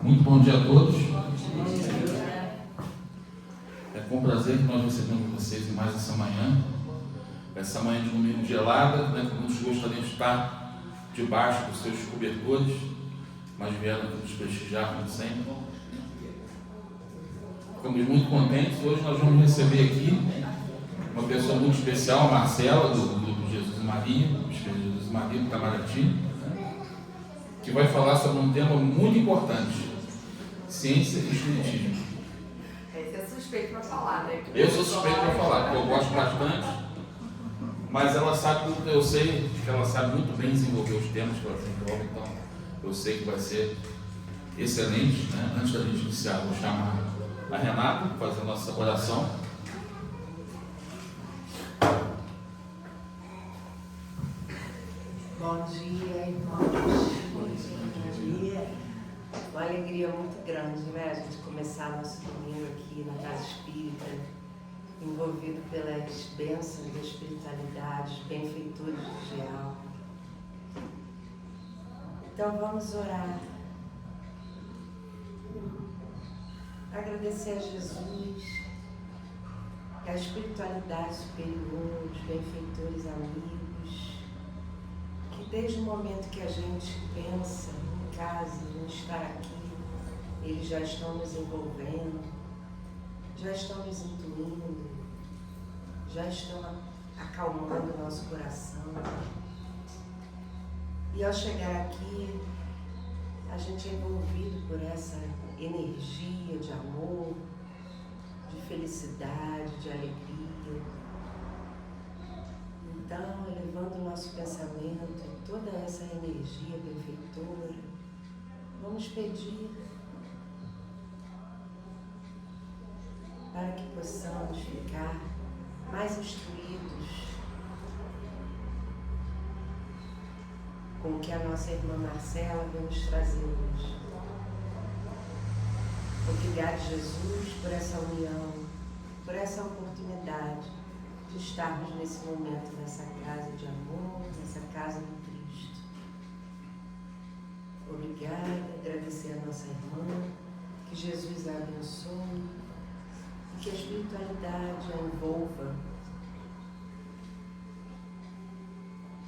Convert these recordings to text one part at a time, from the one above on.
Muito bom dia a todos. É com prazer que nós recebemos vocês em mais essa manhã de domingo gelada, né? Muitos gostariam de estar debaixo dos seus cobertores, mas vieram aqui nos prestigiar como sempre. Ficamos muito contentes. Hoje nós vamos receber aqui uma pessoa muito especial, a Marcela, do Grupo Jesus e Maria, do Jesus e Maria do Itamaraty, que vai falar sobre um tema muito importante: ciência e espiritismo. Esse é suspeito para falar, né? Eu sou suspeito para falar, porque eu gosto bastante, mas ela sabe, eu sei que ela sabe muito bem desenvolver os temas que ela desenvolve, então eu sei que vai ser excelente, né? Antes da gente iniciar, vou chamar a Renata para fazer a nossa oração. Bom dia, irmãos. Bom dia. Uma alegria muito grande, né? A gente começar nosso domingo aqui na Casa Espírita, envolvido pelas bênçãos da espiritualidade, os benfeitores de geral. Então vamos orar. Agradecer a Jesus, a espiritualidade superior, os benfeitores amigos, que desde o momento que a gente pensa em casa, em estar aqui, eles já estão nos envolvendo, já estão nos intuindo, já estão acalmando o nosso coração. E ao chegar aqui, a gente é envolvido por essa energia de amor, de felicidade, de alegria. Então, elevando o nosso pensamento, toda essa energia benfeitora, vamos pedir para que possamos ficar mais instruídos com o que a nossa irmã Marcela vai nos trazer hoje. Obrigado, Jesus, por essa união, por essa oportunidade de estarmos nesse momento, nessa casa de amor, nessa casa do Cristo. Obrigada, agradecer a nossa irmã, que Jesus a abençoe e que a espiritualidade a envolva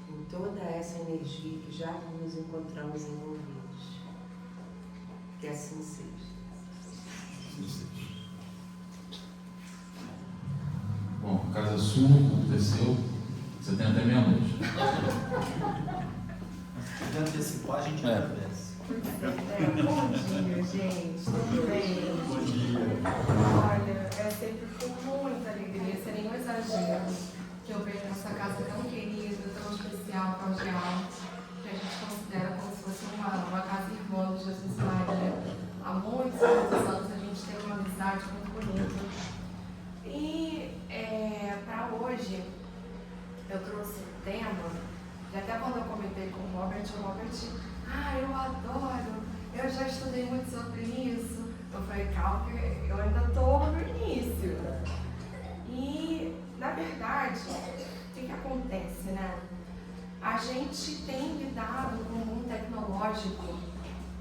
em toda essa energia que já nos encontramos envolvidos. Que assim seja. Bom, casa sua, aconteceu, você tem até meia-noite. Se antecipar, a gente agradece. Bom dia, gente. Tudo bem? Bom dia. Olha, é sempre com muita alegria, sem nenhum exagero, que eu vejo essa casa tão querida, tão especial, cordial, que a gente considera como se fosse uma casa irmã do Jesus e Maria. Há muitos anos a gente tem uma amizade muito bonita. E para hoje, eu trouxe um tema, e até quando eu comentei com o Robert, eu adoro, eu já estudei muito sobre isso. Eu falei, calma, que eu ainda estou no início. E, na verdade, o que acontece, né? A gente tem lidado com um mundo tecnológico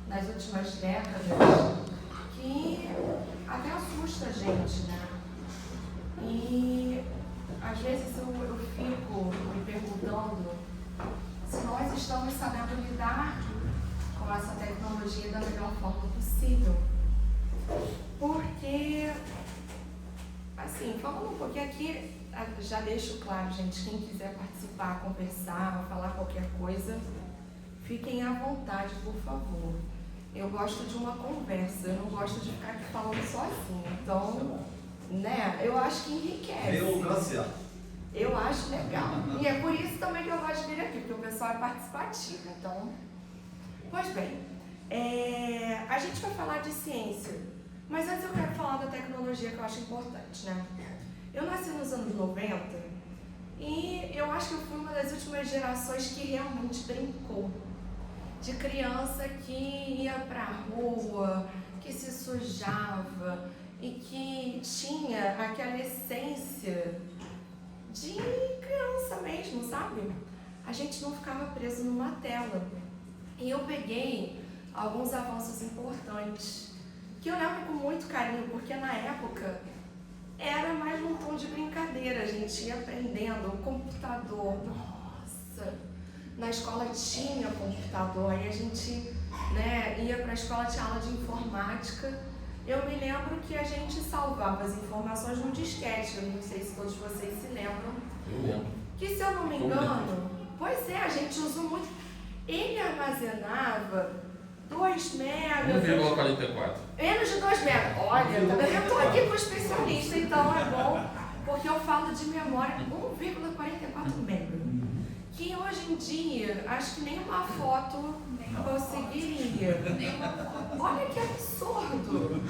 nas últimas décadas que até assusta a gente, né? E às vezes eu fico me perguntando se nós estamos sabendo lidar com essa tecnologia da melhor forma possível. Porque, assim, falando um pouquinho aqui, já deixo claro, gente, quem quiser participar, conversar, falar qualquer coisa, fiquem à vontade, por favor. Eu gosto de uma conversa, eu não gosto de ficar aqui falando sozinha. Então, né, eu acho que enriquece. Democracia. Eu acho legal. E é por isso também que eu gosto de vir aqui, porque o pessoal é participativo. Então, pois bem, a gente vai falar de ciência, mas antes eu quero falar da tecnologia, que eu acho importante, né? Eu nasci nos anos 90 e eu acho que eu fui uma das últimas gerações que realmente brincou. De criança que ia pra rua, que se sujava e que tinha aquela essência de criança mesmo, sabe? A gente não ficava preso numa tela. E eu peguei alguns avanços importantes, que eu lembro com muito carinho, porque na época era mais um tom de brincadeira, a gente ia aprendendo o computador, nossa, na escola tinha computador, aí a gente, né, ia para a escola, tinha aula de informática. Eu me lembro que a gente salvava as informações num disquete, eu não sei se todos vocês se lembram. Eu lembro. Que se eu não me engano, pois é, a gente usou muito. Ele armazenava 2 megas. 1,44. Menos de 2 megas. Olha, tá vendo? Eu estou aqui com o especialista, então é bom, porque eu falo de memória 1,44 megas. Que hoje em dia, acho que nenhuma foto conseguiria. Olha que absurdo!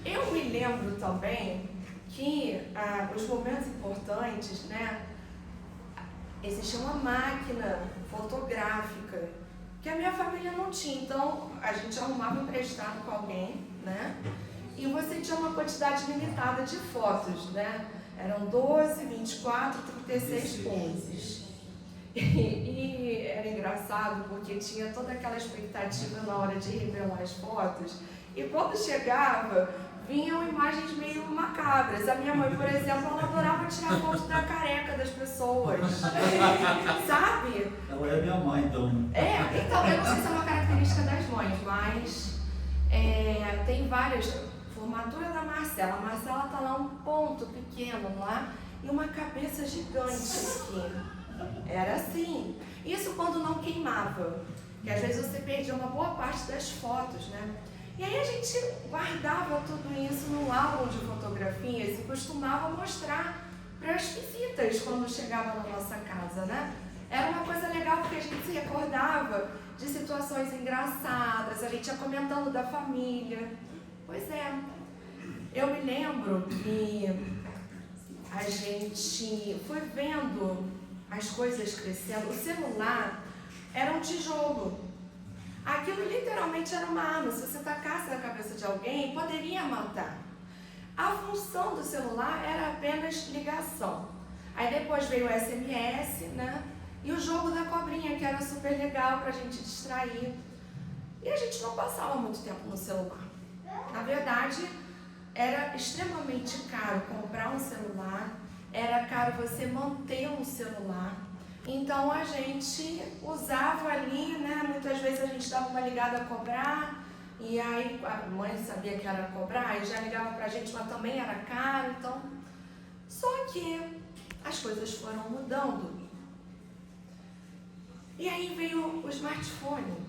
Eu me lembro também que os momentos importantes, né? Existia uma máquina fotográfica que a minha família não tinha, então a gente arrumava emprestado com alguém, né? E você tinha uma quantidade limitada de fotos, né? Eram 12, 24, 36 poses. E era engraçado porque tinha toda aquela expectativa na hora de revelar as fotos. E quando chegava, vinham imagens meio macabras. A minha mãe, por exemplo, ela adorava tirar foto da careca das pessoas. Sabe? Ela é minha mãe, então. Então, eu não sei se é uma característica das mães, mas tem várias. Formatura da Marcela. A Marcela tá lá um ponto pequeno lá e uma cabeça gigante aqui. Era assim. Isso quando não queimava. Que às vezes você perdia uma boa parte das fotos, né? E aí a gente guardava tudo isso num álbum de fotografias e costumava mostrar para as visitas quando chegava na nossa casa, né? Era uma coisa legal porque a gente se recordava de situações engraçadas, a gente ia comentando da família. Pois é, eu me lembro que a gente foi vendo as coisas crescendo. O celular era um tijolo. Aquilo literalmente era uma arma. Se você tacasse na cabeça de alguém, poderia matar. A função do celular era apenas ligação. Aí depois veio o SMS, né? E o jogo da cobrinha, que era super legal pra gente distrair. E a gente não passava muito tempo no celular. Na verdade, era extremamente caro comprar um celular, era caro você manter um celular. Então a gente usava ali, né? Muitas vezes a gente dava uma ligada a cobrar, e aí a mãe sabia que era cobrar, e já ligava pra gente, mas também era caro. Então, só que as coisas foram mudando. E aí veio o smartphone.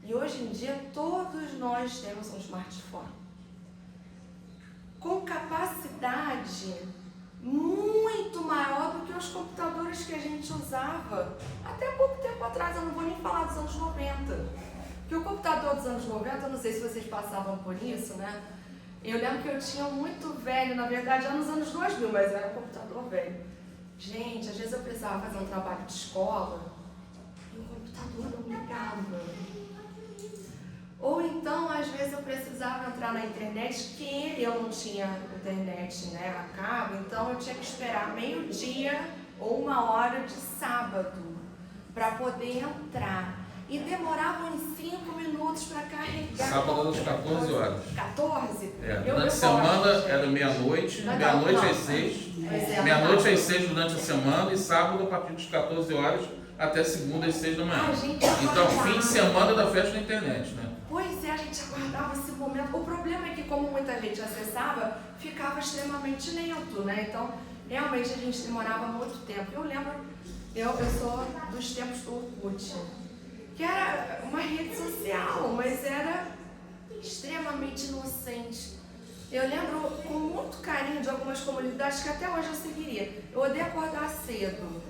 E hoje em dia todos nós temos um smartphone com capacidade muito maior do que os computadores que a gente usava até pouco tempo atrás. Eu não vou nem falar dos anos 90, porque o computador dos anos 90, eu não sei se vocês passavam por isso, né? Eu lembro que eu tinha um muito velho, na verdade, já nos anos 2000, mas era um computador velho. Gente, às vezes eu precisava fazer um trabalho de escola e o computador não ligava. Ou então, às vezes, eu precisava entrar na internet, que eu não tinha internet, né, a cabo, então eu tinha que esperar meio-dia ou 1h de sábado para poder entrar. E demorava uns 5 minutos para carregar. Sábado às 14 horas. 14? Durante a semana era meia-noite, meia-noite às 6, meia-noite às 6 durante a semana e sábado a partir das 14 horas até segunda às 6 da manhã. Então, fim de semana da festa na internet, né? Pois é, a gente aguardava esse momento. O problema é que, como muita gente acessava, ficava extremamente lento, né? Então, realmente a gente demorava muito tempo. Eu lembro, eu sou dos tempos do Orkut, que era uma rede social, mas era extremamente inocente. Eu lembro com muito carinho de algumas comunidades que até hoje eu seguiria. Eu odeio acordar cedo.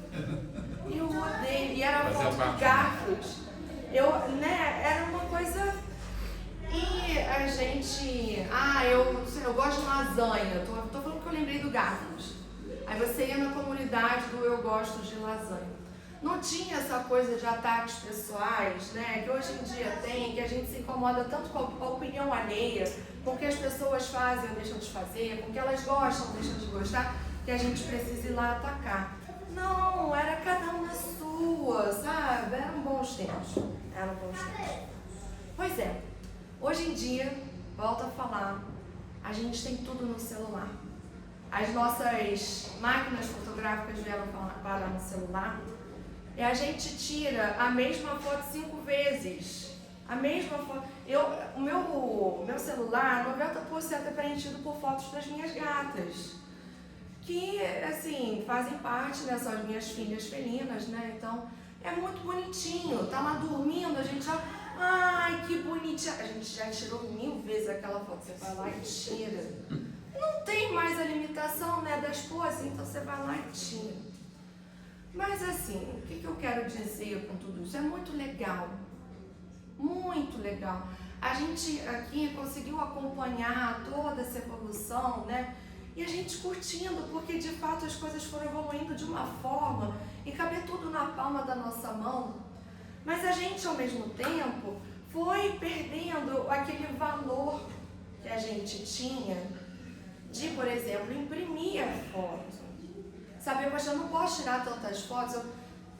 Eu odeio. E era foto de garfos. Era uma coisa. E a gente. Eu gosto de lasanha. Tô falando que eu lembrei do garfos. Aí você ia na comunidade do eu gosto de lasanha. Não tinha essa coisa de ataques pessoais, né? Que hoje em dia tem, que a gente se incomoda tanto com a opinião alheia, com o que as pessoas fazem ou deixam de fazer, com o que elas gostam ou deixam de gostar, que a gente precisa ir lá atacar. Não, era cada um na sua, sabe? Eram bons tempos. Pois é, hoje em dia, volto a falar, a gente tem tudo no celular. As nossas máquinas fotográficas vieram para no celular e a gente tira a mesma foto 5 vezes. A mesma foto. O meu celular, 90% é preenchido por fotos das minhas gatas, que, assim, fazem parte, né, são as minhas filhas felinas, né? Então, é muito bonitinho. Tá lá dormindo, a gente já... Ai, que bonitinha. A gente já tirou 1000 vezes aquela foto. Você vai lá e tira. Não tem mais a limitação, né, das poses, então você vai lá e tira. Mas, assim, o que eu quero dizer com tudo isso? É muito legal. Muito legal. A gente aqui conseguiu acompanhar toda essa evolução, né? E a gente curtindo, porque de fato as coisas foram evoluindo de uma forma e caber tudo na palma da nossa mão. Mas a gente, ao mesmo tempo, foi perdendo aquele valor que a gente tinha de, por exemplo, imprimir a foto. Sabe, poxa, eu não posso tirar tantas fotos,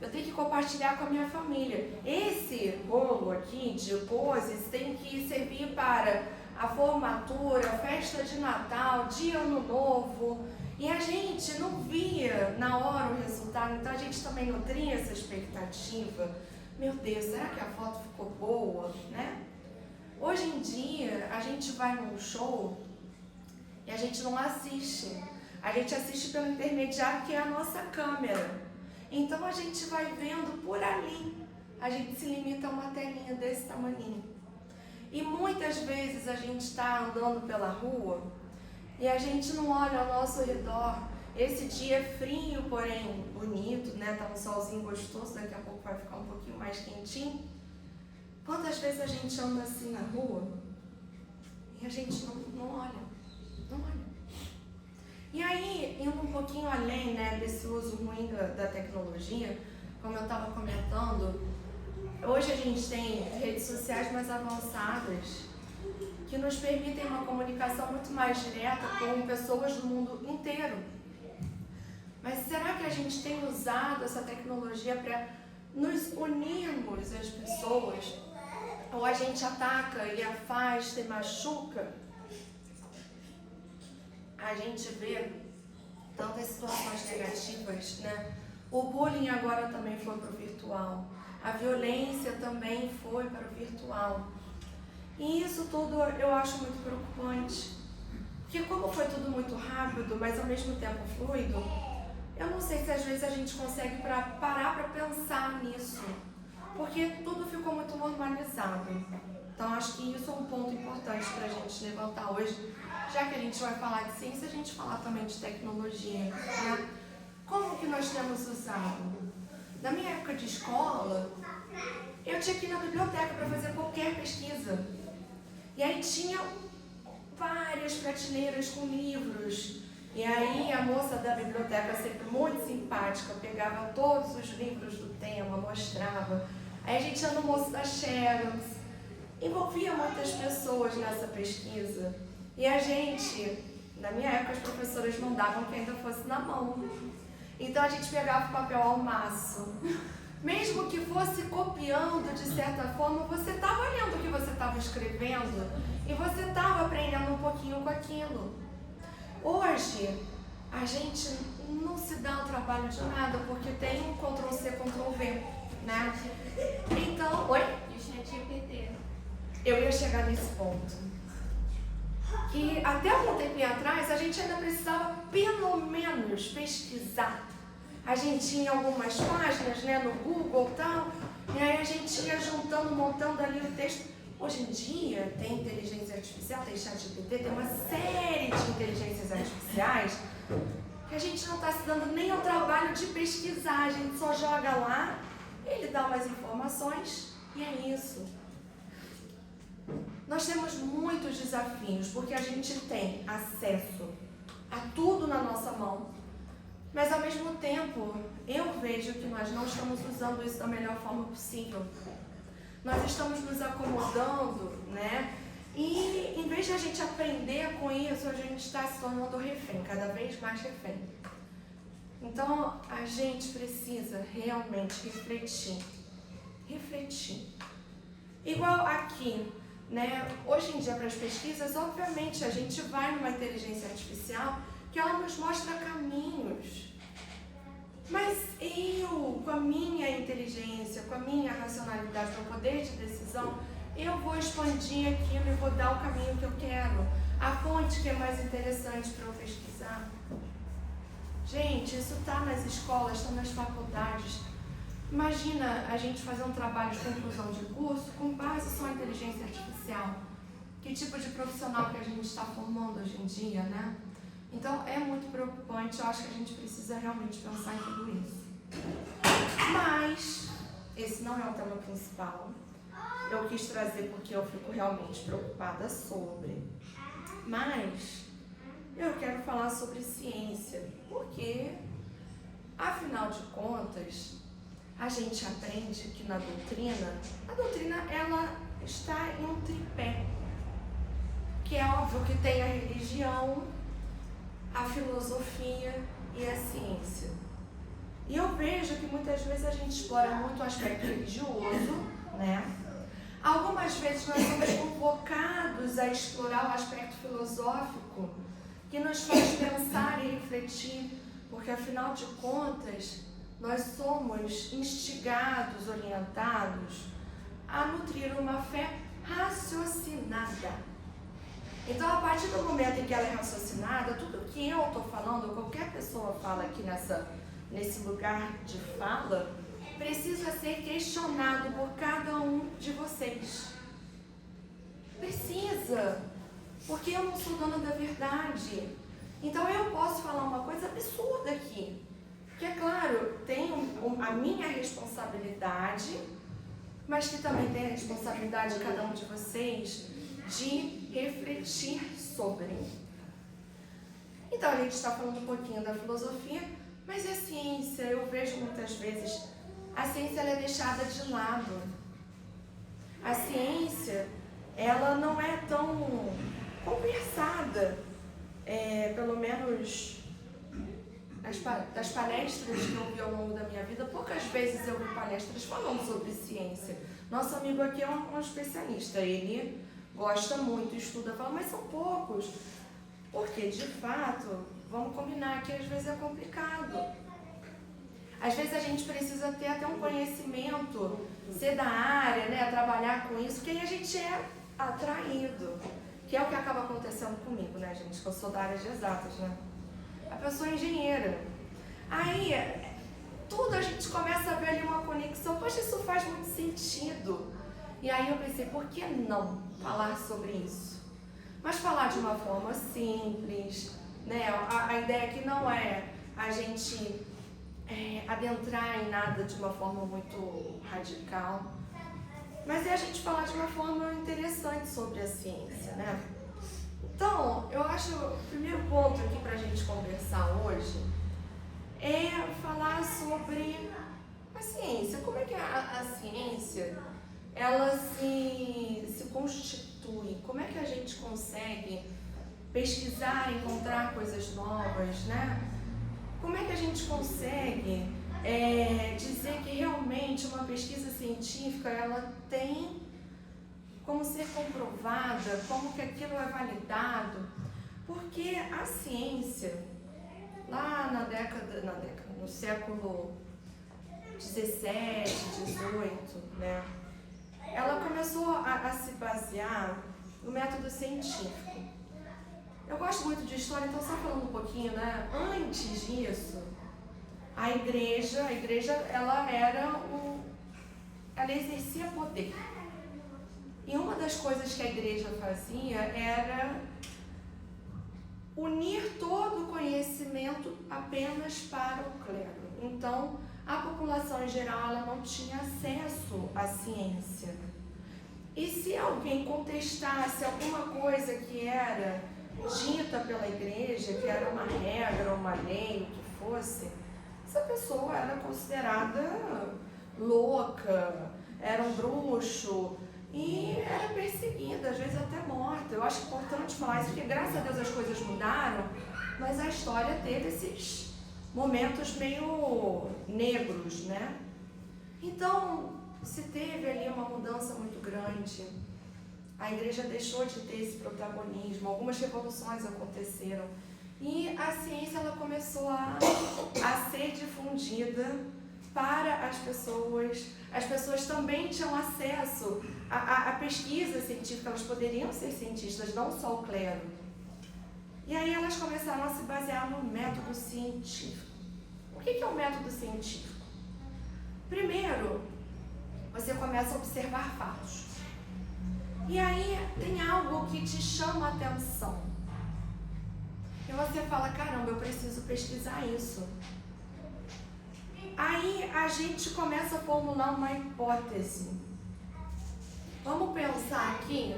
eu tenho que compartilhar com a minha família. Esse rolo aqui de poses tem que servir para a formatura, festa de Natal, dia Ano Novo. E a gente não via na hora o resultado, então a gente também nutria essa expectativa. Meu Deus, será que a foto ficou boa, né? Hoje em dia, a gente vai num show e a gente não assiste. A gente assiste pelo intermediário que é a nossa câmera. Então a gente vai vendo por ali. A gente se limita a uma telinha desse tamaninho. E muitas vezes a gente está andando pela rua e a gente não olha ao nosso redor. Esse dia é frio, porém bonito, né? Tá um solzinho gostoso, daqui a pouco vai ficar um pouquinho mais quentinho. Quantas vezes a gente anda assim na rua e a gente não olha, não olha. E aí, indo um pouquinho além, né, desse uso ruim da tecnologia, como eu estava comentando, hoje a gente tem redes sociais mais avançadas que nos permitem uma comunicação muito mais direta com pessoas do mundo inteiro. Mas será que a gente tem usado essa tecnologia para nos unirmos às pessoas? Ou a gente ataca e afasta e machuca? A gente vê tantas situações negativas, né? O bullying agora também foi para o virtual. A violência também foi para o virtual. E isso tudo eu acho muito preocupante. Porque como foi tudo muito rápido, mas ao mesmo tempo fluido, eu não sei se às vezes a gente consegue parar para pensar nisso. Porque tudo ficou muito normalizado. Então acho que isso é um ponto importante para a gente levantar hoje. Já que a gente vai falar de ciência, a gente falar também de tecnologia, né? Como que nós temos usado? Na minha época de escola, eu tinha que ir na biblioteca para fazer qualquer pesquisa. E aí tinha várias prateleiras com livros. E aí a moça da biblioteca, sempre muito simpática, pegava todos os livros do tema, mostrava. Aí a gente ia no moço da Xerox. Envolvia muitas pessoas nessa pesquisa. E a gente, na minha época, as professoras mandavam que ainda fosse na mão. Então a gente pegava o papel ao maço. Mesmo que fosse copiando de certa forma, você estava olhando o que você estava escrevendo e você estava aprendendo um pouquinho com aquilo. Hoje, a gente não se dá o trabalho de nada porque tem um Ctrl+C, Ctrl+V, né? Então, oi? E o ChatGPT? Eu ia chegar nesse ponto. Que até algum tempinho atrás a gente ainda precisava pelo menos pesquisar. A gente tinha algumas páginas, né, no Google e tal, e aí a gente ia juntando, montando ali o texto. Hoje em dia tem inteligência artificial, tem ChatGPT, tem uma série de inteligências artificiais que a gente não está se dando nem ao trabalho de pesquisar. A gente só joga lá, ele dá umas informações e é isso. Nós temos muitos desafios, porque a gente tem acesso a tudo na nossa mão, mas ao mesmo tempo, eu vejo que nós não estamos usando isso da melhor forma possível. Nós estamos nos acomodando, né? E em vez de a gente aprender com isso, a gente está se tornando refém, cada vez mais refém. Então, a gente precisa realmente refletir. Igual aqui, né? Hoje em dia, para as pesquisas, obviamente, a gente vai numa inteligência artificial que ela nos mostra caminhos. Mas eu, com a minha inteligência, com a minha racionalidade, com o poder de decisão, eu vou expandir aquilo e vou dar o caminho que eu quero, a fonte que é mais interessante para eu pesquisar. Gente, isso está nas escolas, está nas faculdades. Imagina a gente fazer um trabalho de conclusão de curso com base só em inteligência artificial. Que tipo de profissional que a gente está formando hoje em dia, né? Então é muito preocupante, eu acho que a gente precisa realmente pensar em tudo isso. Mas esse não é o tema principal. Eu quis trazer porque eu fico realmente preocupada sobre. Mas eu quero falar sobre ciência, porque, afinal de contas, a gente aprende que na doutrina, a doutrina ela está em um tripé, que é óbvio que tem a religião, a filosofia e a ciência. E eu vejo que muitas vezes a gente explora muito o aspecto religioso, né? Algumas vezes nós somos convocados a explorar o aspecto filosófico, que nos faz pensar e refletir, porque afinal de contas, nós somos instigados, orientados a nutrir uma fé raciocinada. Então, a partir do momento em que ela é raciocinada, tudo que eu estou falando, qualquer pessoa fala aqui nesse lugar de fala, precisa ser questionado por cada um de vocês. Precisa, porque eu não sou dona da verdade. Então, eu posso falar uma coisa absurda aqui. Que, é claro, tem a minha responsabilidade, mas que também tem a responsabilidade de cada um de vocês de refletir sobre. Então, a gente está falando um pouquinho da filosofia, mas a ciência, eu vejo muitas vezes, a ciência ela é deixada de lado. A ciência, ela não é tão conversada, pelo menos das palestras que eu vi ao longo da minha vida, poucas vezes eu vi palestras falando sobre ciência. Nosso amigo aqui é um especialista, ele gosta muito, estuda, fala, mas são poucos. Porque, de fato, vamos combinar que às vezes é complicado. Às vezes a gente precisa ter até um conhecimento, ser da área, né, trabalhar com isso, que aí a gente é atraído. Que é o que acaba acontecendo comigo, né, gente? Que eu sou da área de exatas, né? A pessoa é engenheira. Aí, tudo a gente começa a ver ali uma conexão. Poxa, isso faz muito sentido. E aí eu pensei, por que não falar sobre isso? Mas falar de uma forma simples, né? A ideia aqui não é a gente adentrar em nada de uma forma muito radical, mas é a gente falar de uma forma interessante sobre a ciência, né? Então, eu acho o primeiro ponto aqui para a gente conversar hoje é falar sobre a ciência. Como é que a ciência ela se constitui? Como é que a gente consegue pesquisar, encontrar coisas novas, né? Como é que a gente consegue dizer que realmente uma pesquisa científica ela tem como ser comprovada, como que aquilo é validado? Porque a ciência, lá no século 17, 18, né? Ela começou a se basear no método científico. Eu gosto muito de história, então só falando um pouquinho, né? Antes disso, a igreja, ela exercia poder. E uma das coisas que a igreja fazia era unir todo o conhecimento apenas para o clero. Então, a população em geral ela não tinha acesso à ciência. E se alguém contestasse alguma coisa que era dita pela igreja, que era uma regra, uma lei, o que fosse, essa pessoa era considerada louca, era um bruxo e era perseguida, às vezes até morta. Eu acho importante falar isso, porque graças a Deus as coisas mudaram, mas a história teve esses momentos meio negros, né? Então, se teve ali uma mudança muito grande. A igreja deixou de ter esse protagonismo, algumas revoluções aconteceram. E a ciência ela começou a ser difundida para as pessoas também tinham acesso à pesquisa científica, elas poderiam ser cientistas, não só o clero. E aí elas começaram a se basear no método científico. O que é o método científico? Primeiro, você começa a observar fatos. E aí tem algo que te chama a atenção. E você fala, caramba, eu preciso pesquisar isso. Aí a gente começa a formular uma hipótese. Vamos pensar aqui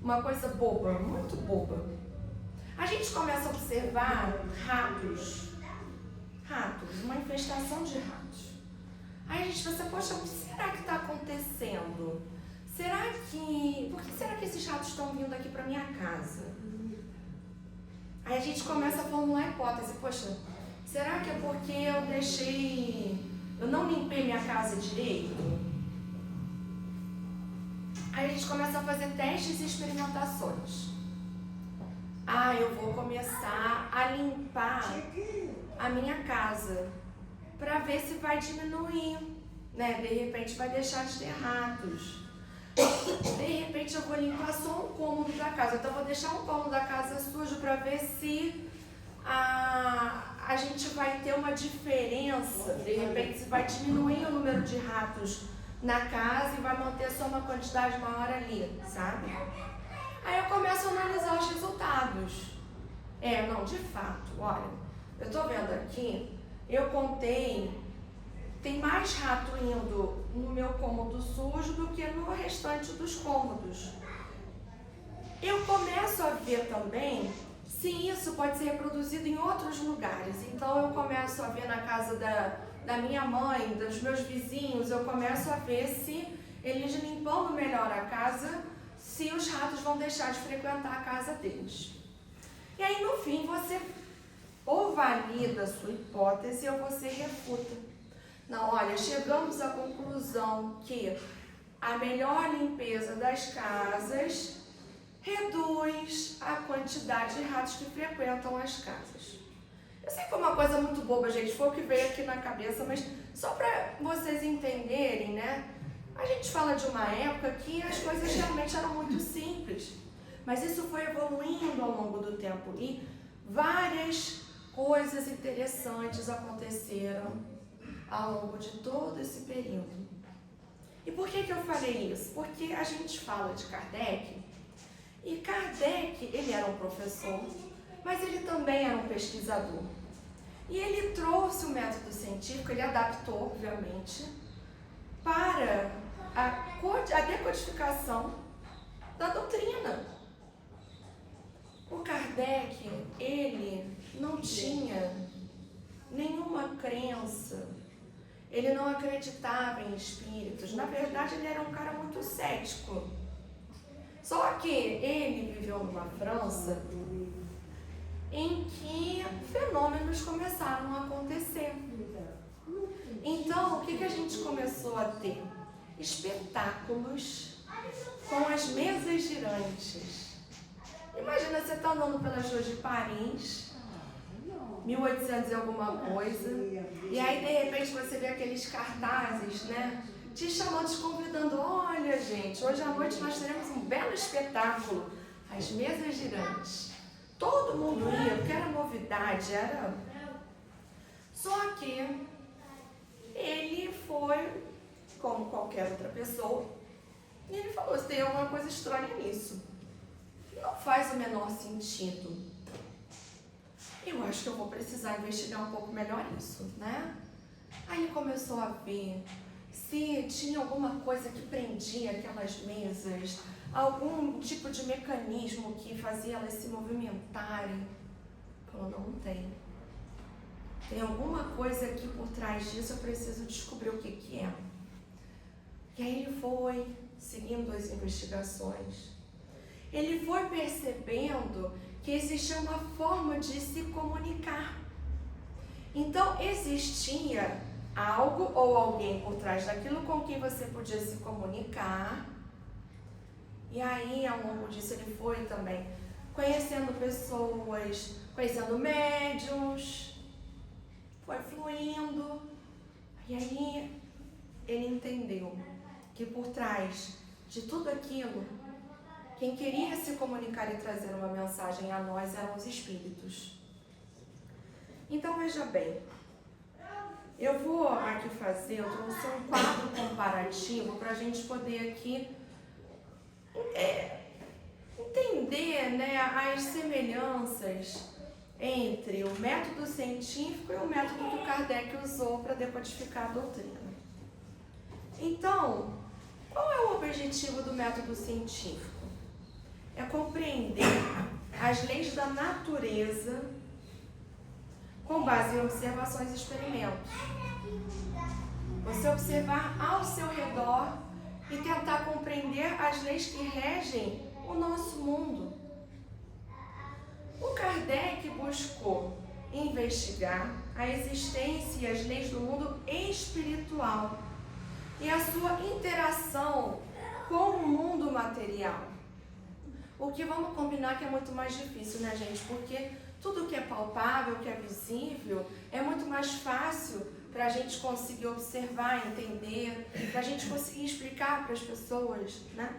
uma coisa boba, muito boba. A gente começa a observar ratos, uma infestação de ratos. Aí a gente pensa, poxa, o que será que está acontecendo? Por que será que esses ratos estão vindo aqui para minha casa? Aí a gente começa a formular a hipótese, poxa, será que é porque eu não limpei minha casa direito? Aí a gente começa a fazer testes e experimentações. Eu vou começar a limpar a minha casa para ver se vai diminuir, né? De repente vai deixar de ter ratos. De repente eu vou limpar só um cômodo da casa, então eu vou deixar um cômodo da casa sujo para ver se a gente vai ter uma diferença, de repente se vai diminuir o número de ratos na casa e vai manter só uma quantidade maior ali, sabe? Aí eu começo a analisar os resultados. Não, de fato, olha, eu tô vendo aqui, eu contei, tem mais rato indo no meu cômodo sujo do que no restante dos cômodos. Eu começo a ver também se isso pode ser reproduzido em outros lugares. Então eu começo a ver na casa da minha mãe, dos meus vizinhos, eu começo a ver se eles limpando melhor a casa, se os ratos vão deixar de frequentar a casa deles. E aí no fim você ou valida a sua hipótese ou você refuta. Não, olha, chegamos à conclusão que a melhor limpeza das casas reduz a quantidade de ratos que frequentam as casas. Eu sei que foi uma coisa muito boba, gente, foi o que veio aqui na cabeça, mas só para vocês entenderem, né? A gente fala de uma época que as coisas realmente eram muito simples, mas isso foi evoluindo ao longo do tempo e várias coisas interessantes aconteceram ao longo de todo esse período. E por que eu falei isso? Porque a gente fala de Kardec, e Kardec, ele era um professor, mas ele também era um pesquisador. E ele trouxe o método científico, ele adaptou, obviamente, para a decodificação da doutrina. O Kardec, ele não tinha nenhuma crença, ele não acreditava em espíritos. Na verdade, ele era um cara muito cético. Só que ele viveu numa França em que fenômenos começaram a acontecer. Então, o que a gente começou a ter? Espetáculos com as mesas girantes. Imagina, você está andando pelas ruas de Paris, 1800 e alguma coisa, e aí de repente você vê aqueles cartazes, né? Te chamando, te convidando. Olha, gente, hoje à noite nós teremos um belo espetáculo, as mesas girantes. Todo mundo ia, porque era novidade, era... Só que ele foi, como qualquer outra pessoa, e ele falou, tem alguma coisa estranha nisso. Não faz o menor sentido. Eu acho que eu vou precisar investigar um pouco melhor isso, né? Aí ele começou a ver se tinha alguma coisa que prendia aquelas mesas, algum tipo de mecanismo que fazia elas se movimentarem. Falou, não tem. Tem alguma coisa aqui por trás disso, eu preciso descobrir o que é. E aí ele foi seguindo as investigações. Ele foi percebendo que existia uma forma de se comunicar. Então existia algo ou alguém por trás daquilo com quem você podia se comunicar. E aí, ao longo disso, ele foi também conhecendo pessoas, conhecendo médiuns, foi fluindo. E aí, ele entendeu que por trás de tudo aquilo, quem queria se comunicar e trazer uma mensagem a nós eram os espíritos. Então, veja bem, eu vou aqui fazer, eu trouxe um quadro comparativo para a gente poder aqui entender, né, as semelhanças entre o método científico e o método que o Kardec usou para decodificar a doutrina. Então, qual é o objetivo do método científico? É compreender as leis da natureza com base em observações e experimentos. Você observar ao seu redor e tentar compreender as leis que regem o nosso mundo. O Kardec buscou investigar a existência e as leis do mundo espiritual e a sua interação com o mundo material. O que vamos combinar que é muito mais difícil, né, gente? Porque tudo que é palpável, que é visível, é muito mais fácil para a gente conseguir observar, entender, para a gente conseguir explicar para as pessoas, né?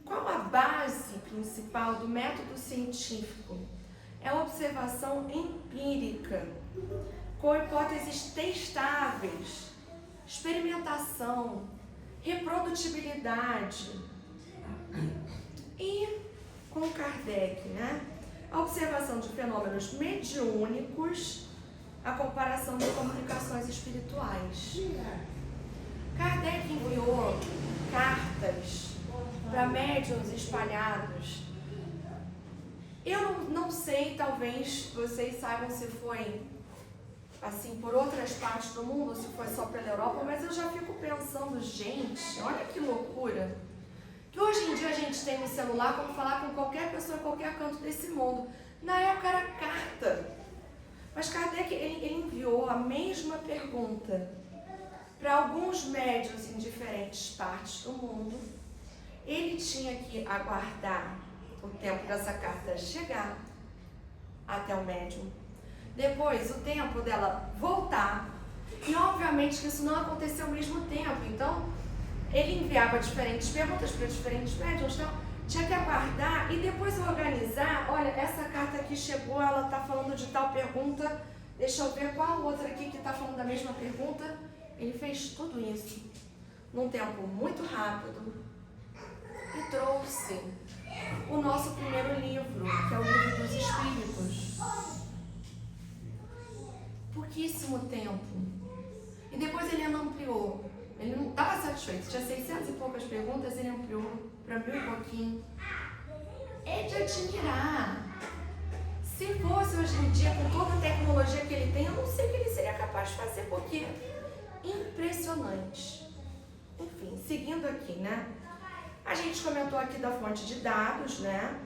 Qual a base principal do método científico? É a observação empírica, com hipóteses testáveis, experimentação, reprodutibilidade. E com Kardec, né? A observação de fenômenos mediúnicos, a comparação de comunicações espirituais. Kardec enviou cartas para médiuns espalhados. Eu não sei, talvez vocês saibam se foi assim por outras partes do mundo, se foi só pela Europa, mas eu já fico pensando, gente, olha que loucura, que hoje em dia a gente tem no celular como falar com qualquer pessoa em qualquer canto desse mundo. Na época era carta. Mas Kardec ele enviou a mesma pergunta para alguns médiuns em diferentes partes do mundo. Ele tinha que aguardar o tempo dessa carta chegar até o médium. Depois, o tempo dela voltar. E, obviamente, que isso não aconteceu ao mesmo tempo. Então, ele enviava diferentes perguntas para diferentes médiuns. Então, tinha que aguardar e depois organizar. Olha, essa carta aqui chegou, ela está falando de tal pergunta. Deixa eu ver qual outra aqui que está falando da mesma pergunta. Ele fez tudo isso num tempo muito rápido e trouxe o nosso primeiro livro, que é o Livro dos Espíritos. Pouquíssimo tempo. E depois ele ampliou. Ele não estava satisfeito. Tinha 600 e poucas perguntas, ele ampliou para 1000 e pouquinho. É de admirar. Se fosse hoje em dia, com toda a tecnologia que ele tem, eu não sei o que ele seria capaz de fazer, porque impressionante. Enfim, seguindo aqui, né? A gente comentou aqui da fonte de dados, né?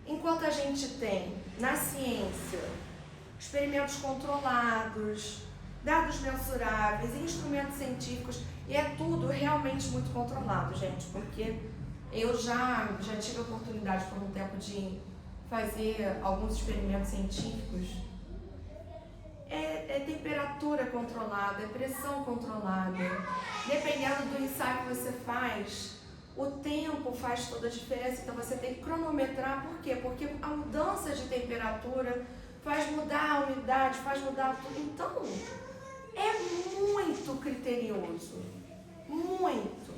Enquanto a gente tem na ciência experimentos controlados, dados mensuráveis, instrumentos científicos, e é tudo realmente muito controlado, gente, porque eu já tive a oportunidade por um tempo de fazer alguns experimentos científicos. É temperatura controlada, é pressão controlada. Dependendo do ensaio que você faz, o tempo faz toda a diferença, então você tem que cronometrar. Por quê? Porque a mudança de temperatura faz mudar a umidade, faz mudar tudo. Então, é muito criterioso. Muito.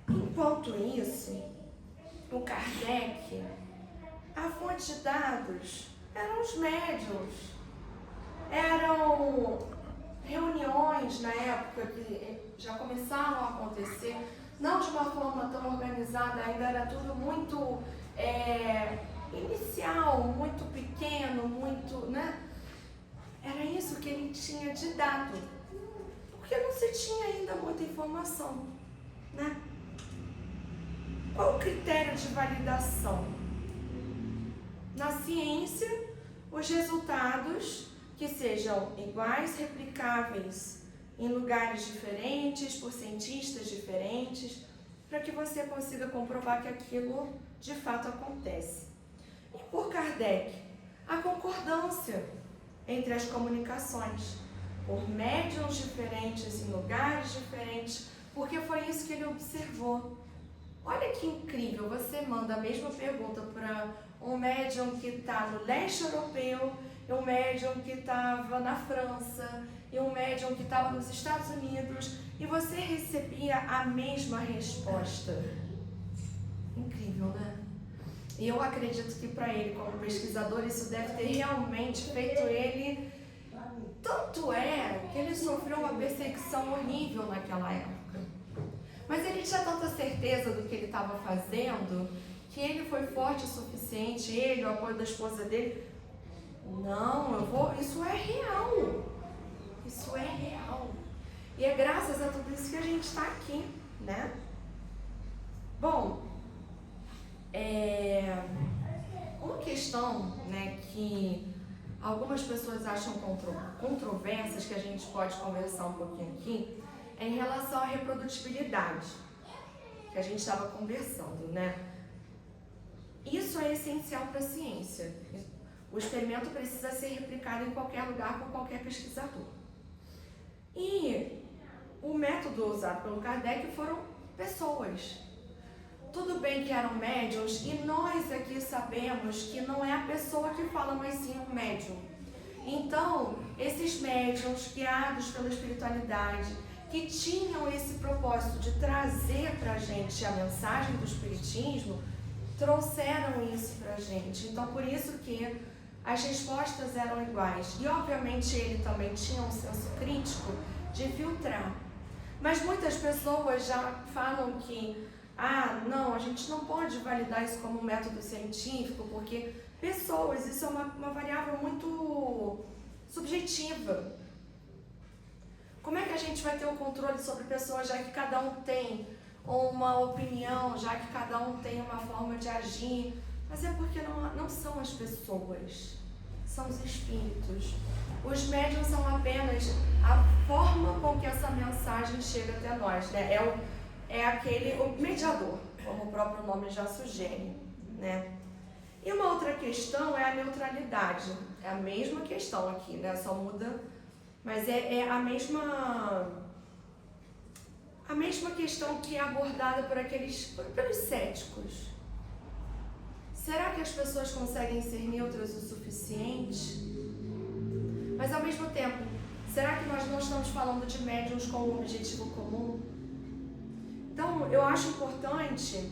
Enquanto isso, o Kardec, a fonte de dados eram os médiuns. Eram reuniões na época que já começaram a acontecer, não de uma forma tão organizada, ainda era tudo muito inicial, muito pequeno, muito, né? Era isso que ele tinha de dado, porque não se tinha ainda muita informação, né? Qual o critério de validação? Na ciência, os resultados que sejam iguais, replicáveis em lugares diferentes, por cientistas diferentes, para que você consiga comprovar que aquilo de fato acontece. E por Kardec, a concordância entre as comunicações, por médiuns diferentes, em lugares diferentes, porque foi isso que ele observou. Olha que incrível, você manda a mesma pergunta para um médium que está no leste europeu, e um médium que estava na França, e um médium que estava nos Estados Unidos, e você recebia a mesma resposta. Incrível, né? E eu acredito que para ele, como pesquisador, isso deve ter realmente feito ele... Tanto é que ele sofreu uma perseguição horrível naquela época. Mas ele tinha tanta certeza do que ele estava fazendo, que ele foi forte o suficiente, ele, o apoio da esposa dele. Não, isso é real. Isso é real. E é graças a tudo isso que a gente está aqui, né? Bom, uma questão, né, que algumas pessoas acham controversas, que a gente pode conversar um pouquinho aqui, é em relação à reprodutibilidade, que a gente estava conversando, né? Isso é essencial para a ciência. O experimento precisa ser replicado em qualquer lugar por qualquer pesquisador. E o método usado pelo Kardec foram pessoas. Tudo bem que eram médiuns, e nós aqui sabemos que não é a pessoa que fala, mas sim um médium. Então, esses médiuns guiados pela espiritualidade, que tinham esse propósito de trazer para a gente a mensagem do espiritismo, trouxeram isso para a gente. Então, por isso que as respostas eram iguais. E, obviamente, ele também tinha um senso crítico de filtrar. Mas muitas pessoas já falam que não, a gente não pode validar isso como um método científico, porque pessoas, isso é uma variável muito subjetiva. Como é que a gente vai ter o controle sobre pessoas, já que cada um tem uma opinião, já que cada um tem uma forma de agir? Mas é porque não são as pessoas, são os espíritos. Os médiuns são apenas a forma com que essa mensagem chega até nós, né? O mediador, como o próprio nome já sugere, né? E uma outra questão é a neutralidade. É a mesma questão aqui, né? Só muda, mas é a mesma questão que é abordada pelos céticos. Será que as pessoas conseguem ser neutras o suficiente? Mas ao mesmo tempo, será que nós não estamos falando de médiuns com um objetivo comum? Então, eu acho importante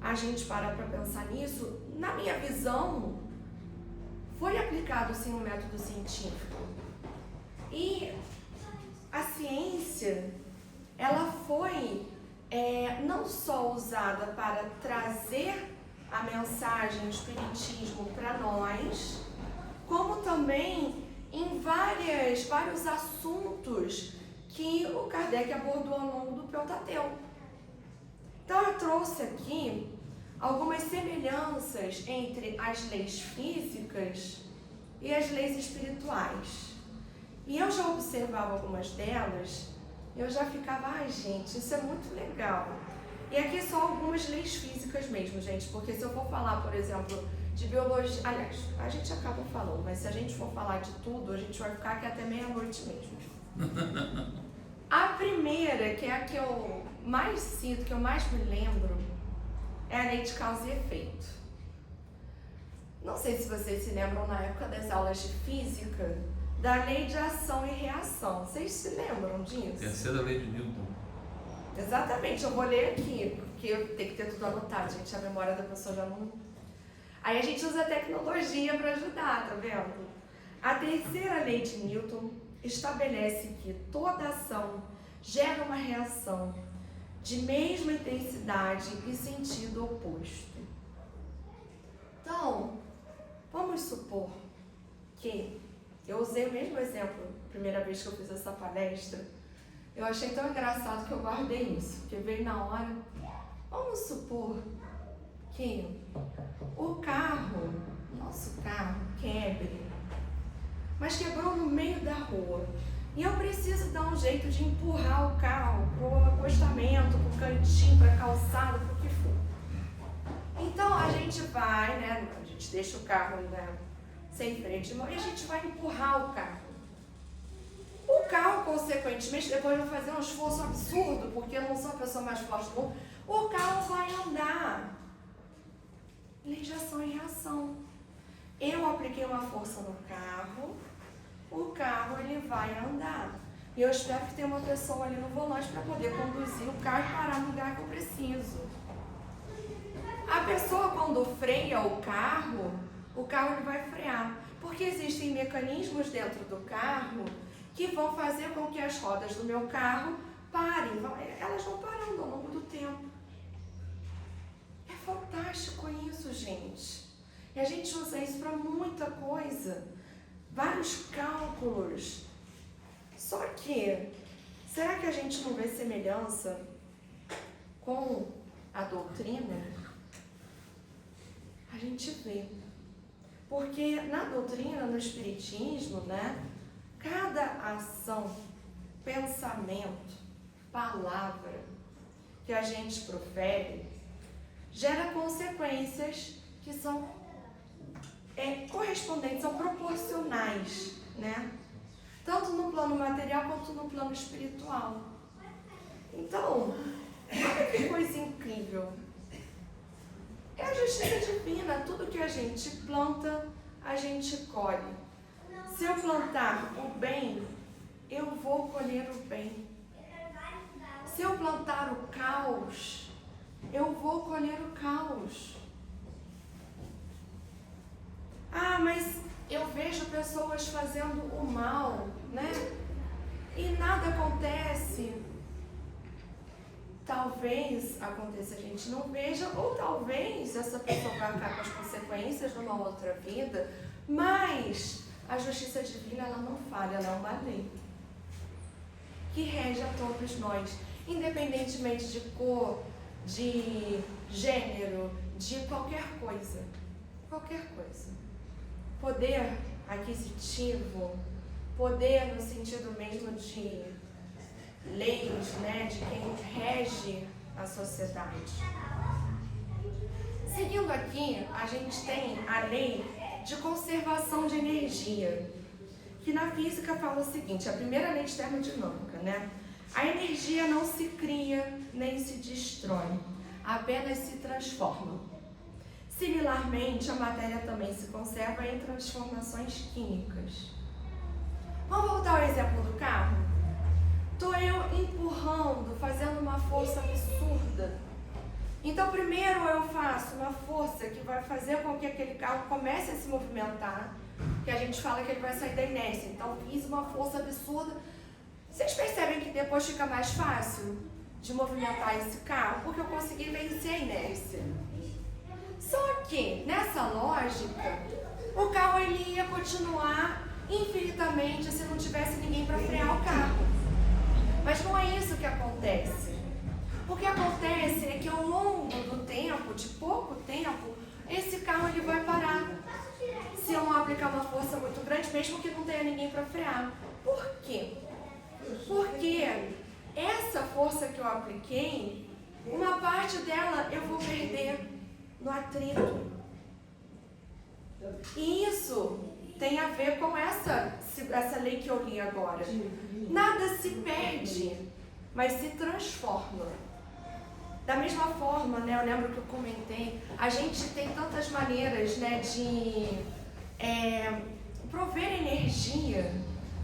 a gente parar para pensar nisso. Na minha visão, foi aplicado sim um método científico. E a ciência, ela foi não só usada para trazer a mensagem, o espiritismo para nós, como também em vários assuntos que o Kardec abordou ao longo do Pentateuco. Então eu trouxe aqui algumas semelhanças entre as leis físicas e as leis espirituais. E eu já observava algumas delas, eu já ficava, gente, isso é muito legal. E aqui só algumas leis físicas mesmo, gente, porque se eu for falar, por exemplo, de biologia, aliás, a gente acaba falando, mas se a gente for falar de tudo, a gente vai ficar aqui até meia-noite mesmo. A primeira, que é a que eu mais sinto, que eu mais me lembro, é a lei de causa e efeito. Não sei se vocês se lembram na época das aulas de física, da lei de ação e reação. Vocês se lembram disso? Terceira lei de Newton. Exatamente, eu vou ler aqui, porque eu tenho que ter tudo anotado, gente, a memória da pessoa já não... Aí a gente usa a tecnologia para ajudar, tá vendo? A terceira lei de Newton estabelece que toda ação gera uma reação de mesma intensidade e sentido oposto. Então, vamos supor que eu usei o mesmo exemplo a primeira vez que eu fiz essa palestra. Eu achei tão engraçado que eu guardei isso, porque veio na hora. Vamos supor que o nosso carro, quebre. mas quebrou no meio da rua. E eu preciso dar um jeito de empurrar o carro para o acostamento, para o cantinho, para a calçada, para o que for. Então a gente vai, né? A gente deixa o carro, né, sem freio de mão e a gente vai empurrar o carro. O carro, consequentemente, depois vai fazer um esforço absurdo, porque eu não sou a pessoa mais forte do mundo, o carro vai andar. Lei de ação e reação. Eu apliquei uma força no carro, o carro ele vai andar. E eu espero que tenha uma pessoa ali no volante para poder conduzir o carro e parar no lugar que eu preciso. A pessoa, quando freia o carro ele vai frear. Porque existem mecanismos dentro do carro que vão fazer com que as rodas do meu carro parem. Elas vão parando ao longo do tempo. É fantástico isso, gente. E a gente usa isso para muita coisa. Vários cálculos. Só que, será que a gente não vê semelhança com a doutrina? A gente vê. Porque na doutrina, no espiritismo, né, cada ação, pensamento, palavra que a gente profere gera consequências que são correspondentes, são proporcionais, né? Tanto no plano material quanto no plano espiritual. Então, olha que coisa incrível. É a justiça divina. Tudo que a gente planta, a gente colhe. Se eu plantar o bem, eu vou colher o bem. Se eu plantar o caos, eu vou colher o caos. Ah, mas eu vejo pessoas fazendo o mal, né? E nada acontece. Talvez aconteça, a gente não veja, ou talvez essa pessoa vai ficar com as consequências numa outra vida, mas a justiça divina, ela não falha, ela é uma lei que rege a todos nós, independentemente de cor, de gênero, de qualquer coisa. Qualquer coisa. Poder aquisitivo, poder no sentido mesmo de leis, né, de quem rege a sociedade. Seguindo aqui, a gente tem a lei de conservação de energia, que na física fala o seguinte, a primeira lei de termodinâmica, né? A energia não se cria nem se destrói, apenas se transforma. Similarmente, a matéria também se conserva em transformações químicas. Vamos voltar ao exemplo do carro? Estou eu empurrando, fazendo uma força absurda. Então, primeiro eu faço uma força que vai fazer com que aquele carro comece a se movimentar, que a gente fala que ele vai sair da inércia. Então, fiz uma força absurda. Vocês percebem que depois fica mais fácil de movimentar esse carro, porque eu consegui vencer a inércia. Só que, nessa lógica, o carro ele ia continuar infinitamente se não tivesse ninguém para frear o carro. Mas não é isso que acontece. O que acontece é que ao longo do tempo, de pouco tempo, esse carro ele vai parar. Se eu não aplicar uma força muito grande, mesmo que não tenha ninguém para frear. Por quê? Porque essa força que eu apliquei, uma parte dela eu vou perder no atrito. E isso tem a ver com essa lei que eu li agora. Nada se perde, mas se transforma. Da mesma forma, né, eu lembro que eu comentei, a gente tem tantas maneiras, né, de prover energia,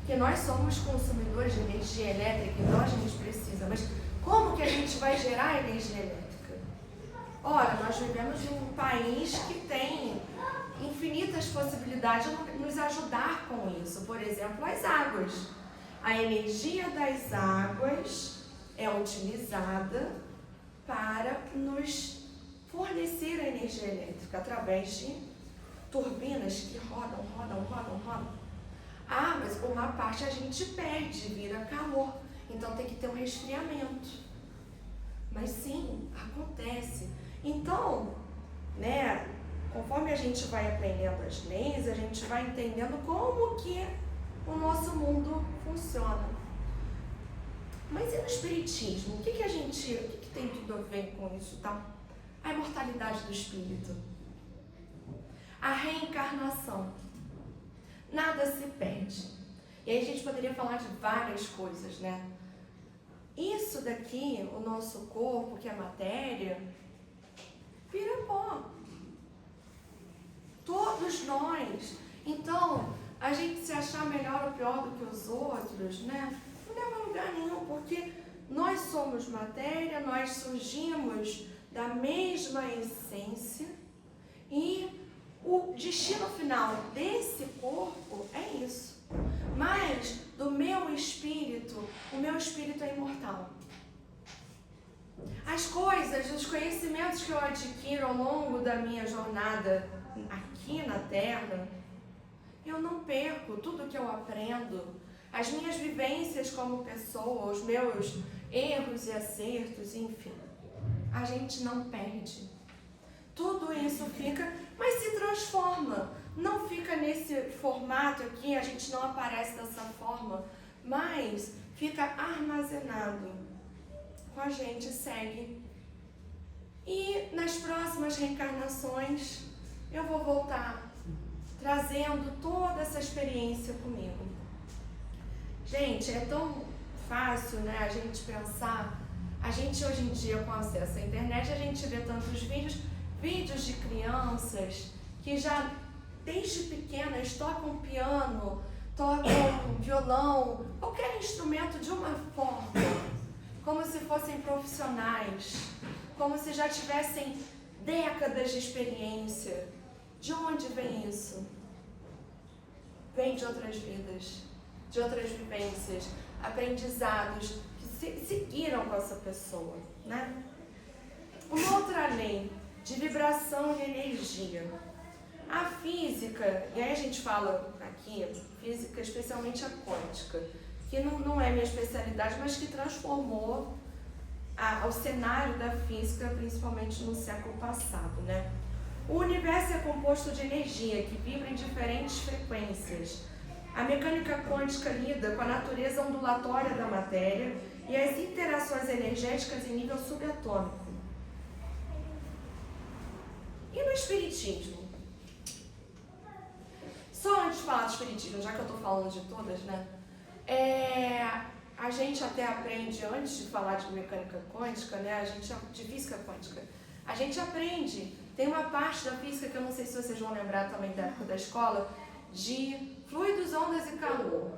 que nós somos consumidores de energia elétrica e nós a gente precisa, mas como que a gente vai gerar energia elétrica? Ora, nós vivemos em um país que tem infinitas possibilidades de nos ajudar com isso. Por exemplo, as águas. A energia das águas é utilizada para nos fornecer a energia elétrica através de turbinas que rodam. Ah, mas uma parte a gente perde, vira calor, então tem que ter um resfriamento. Mas sim, acontece. Então, né, conforme a gente vai aprendendo as leis, a gente vai entendendo como que o nosso mundo funciona. Mas e no espiritismo? O que tem tudo a ver com isso, tá? A imortalidade do espírito, a reencarnação, nada se perde. E aí a gente poderia falar de várias coisas, né? Isso daqui, o nosso corpo, que é matéria, vira pó. Todos nós. Então, a gente se achar melhor ou pior do que os outros, né? Não leva a lugar nenhum, porque nós somos matéria, nós surgimos da mesma essência e o destino final desse corpo é isso. Mas do meu espírito, o meu espírito é imortal. As coisas, os conhecimentos que eu adquiro ao longo da minha jornada aqui na Terra, eu não perco tudo que eu aprendo, as minhas vivências como pessoa, os meus erros e acertos, enfim. A gente não perde. Tudo isso fica, mas se transforma. Não fica nesse formato aqui, a gente não aparece dessa forma, mas fica armazenado. Com a gente segue. E nas próximas reencarnações, eu vou voltar trazendo toda essa experiência comigo. Gente, é tão fácil, né, a gente pensar. A gente hoje em dia, com acesso à internet, a gente vê tantos vídeos de crianças que já desde pequenas tocam piano, tocam violão, qualquer instrumento de uma forma, como se fossem profissionais, como se já tivessem décadas de experiência. De onde vem isso? Vem de outras vidas, de outras vivências, aprendizados que seguiram com essa pessoa, né? Uma outra lei de vibração e energia. A física, e aí a gente fala aqui, física especialmente a quântica, que não é minha especialidade, mas que transformou o cenário da física, principalmente no século passado, né? O universo é composto de energia que vibra em diferentes frequências. A mecânica quântica lida com a natureza ondulatória da matéria e as interações energéticas em nível subatômico. E no espiritismo? Só antes de falar do espiritismo, já que eu estou falando de todas, né? A gente até aprende, antes de falar de mecânica quântica, né? De física quântica, a gente aprende, tem uma parte da física que eu não sei se vocês vão lembrar também da época da escola, de fluidos, ondas e calor.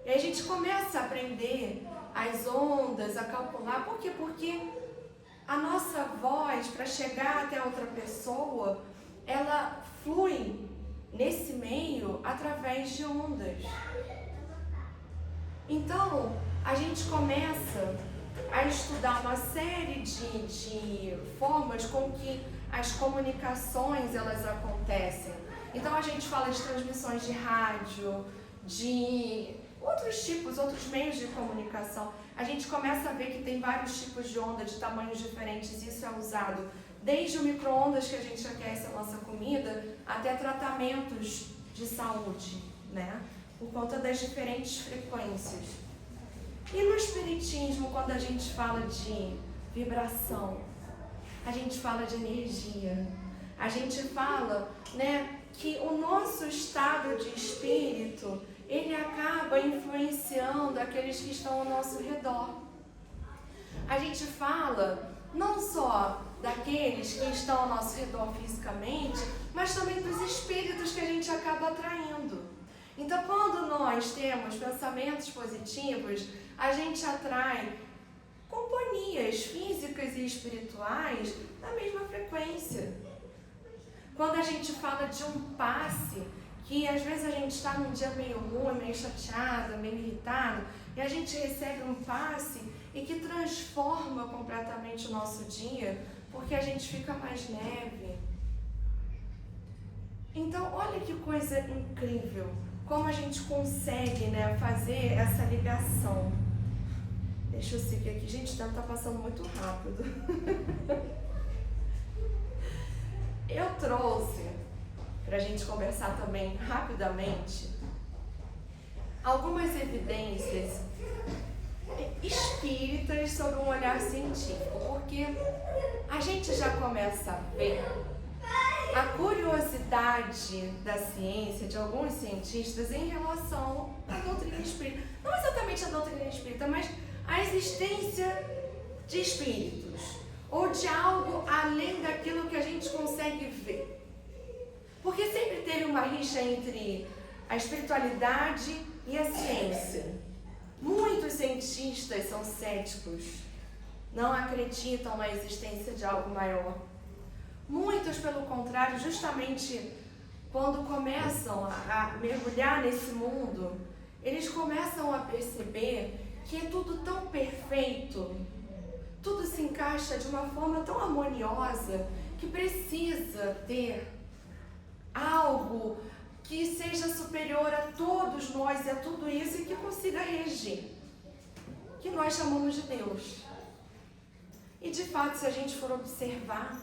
E aí a gente começa a aprender as ondas, a calcular. Por quê? Porque a nossa voz, para chegar até outra pessoa, ela flui nesse meio através de ondas. Então, a gente começa a estudar uma série de formas com que as comunicações elas acontecem. Então, a gente fala de transmissões de rádio, de outros meios de comunicação. A gente começa a ver que tem vários tipos de onda, de tamanhos diferentes. Isso é usado desde o micro-ondas que a gente aquece a nossa comida, até tratamentos de saúde, né? Por conta das diferentes frequências. E no espiritismo, quando a gente fala de vibração, a gente fala de energia, a gente fala, né, que o nosso estado de espírito, ele acaba influenciando aqueles que estão ao nosso redor. A gente fala não só daqueles que estão ao nosso redor fisicamente, mas também dos espíritos que a gente acaba atraindo. Então, quando nós temos pensamentos positivos, a gente atrai companhias físicas e espirituais da mesma frequência. Quando a gente fala de um passe, que às vezes a gente está num dia meio ruim, meio chateado, meio irritado, e a gente recebe um passe e que transforma completamente o nosso dia, porque a gente fica mais leve. Então, olha que coisa incrível, como a gente consegue, né, fazer essa ligação. Deixa eu seguir aqui. Gente, o tempo está passando muito rápido. Eu trouxe, para a gente conversar também rapidamente, algumas evidências espíritas sobre um olhar científico, porque a gente já começa a ver a curiosidade da ciência, de alguns cientistas, em relação à doutrina espírita. Não exatamente a doutrina espírita, mas a existência de espíritos, ou de algo além daquilo que a gente consegue ver. Porque sempre teve uma rixa entre a espiritualidade e a ciência. Muitos cientistas são céticos, não acreditam na existência de algo maior. Muitos, pelo contrário, justamente quando começam a mergulhar nesse mundo, eles começam a perceber que é tudo tão perfeito, tudo se encaixa de uma forma tão harmoniosa, que precisa ter algo que seja superior a todos nós e a tudo isso e que consiga regir, que nós chamamos de Deus. E de fato, se a gente for observar,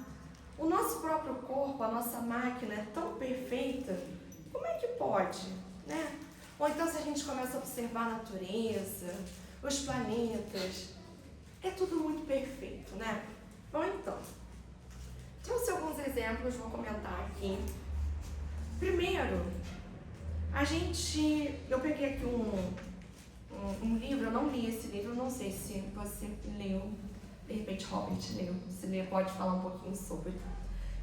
o nosso próprio corpo, a nossa máquina é tão perfeita, como é que pode, né? Ou então se a gente começa a observar a natureza, os planetas, é tudo muito perfeito, né? Bom, então, trouxe alguns exemplos, vou comentar aqui. Primeiro, eu peguei aqui um livro, eu não li esse livro, não sei se você leu, de repente Robert leu, se lê, pode falar um pouquinho sobre.